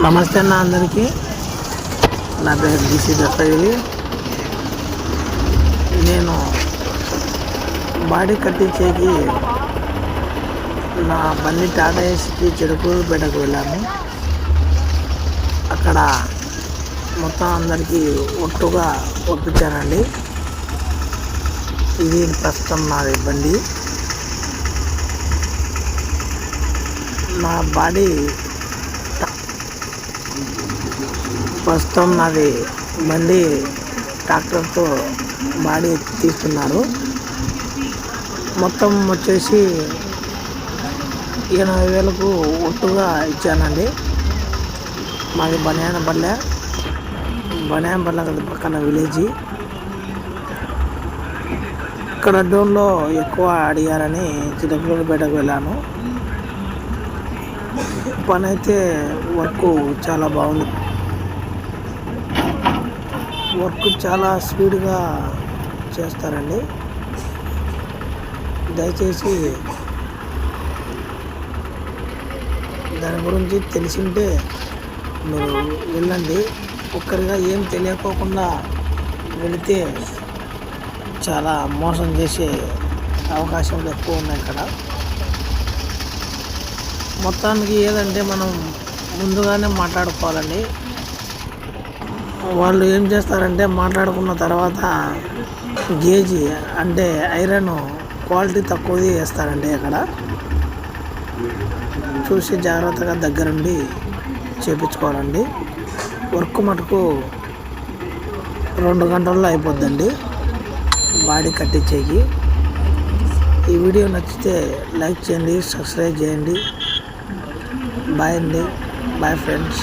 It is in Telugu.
నమస్తే అన్న అందరికీ. నా పేరు డిసి దత్తగిరి. నేను బాడీ కట్టించేకి నా బండి టాటా ఏసీకి చిలుకూరుపేటకు వెళ్ళాను. అక్కడ మొత్తం అందరికీ ఒట్టుగా ఒప్పించానండి. ఇది ప్రస్తుతం నాది బండి. నా బాడీ ప్రస్తుతం నాది బండి ట్రాక్టర్తో బాడీ తీస్తున్నారు. మొత్తం వచ్చేసి 80,000కు ఒట్టుగా ఇచ్చానండి. మాది బనియానపల్లె పక్కన విలేజ్. ఇక్కడ డోన్లో ఎక్కువ అడిగారని చిలుకూరుపేటకు వెళ్ళాను. పని అయితే వర్క్ చాలా బాగుంది. వర్క్ చాలా స్పీడ్గా చేస్తారండి. దయచేసి దాని గురించి తెలిసింటే మీరు వెళ్ళండి. ఒక్కరిగా ఏం తెలియకోకుండా వెళితే చాలా మోసం చేసే అవకాశాలు ఎక్కువ ఉన్నాయి ఇక్కడ. మొత్తానికి ఏదంటే మనం ముందుగానే మాట్లాడుకోవాలండి. వాళ్ళు ఏం చేస్తారంటే మాట్లాడుకున్న తర్వాత గేజీ అంటే ఐరన్ క్వాలిటీ తక్కువది వేస్తారండి. అక్కడ చూసి జాగ్రత్తగా దగ్గరుండి చేపించుకోవాలండి. వర్క్ మటుకు 2 గంటల్లో అయిపోద్దండి బాడీ కట్టించేకి. ఈ వీడియో నచ్చితే లైక్ చేయండి, సబ్స్క్రైబ్ చేయండి. బాయ్ అండి. Bye friends.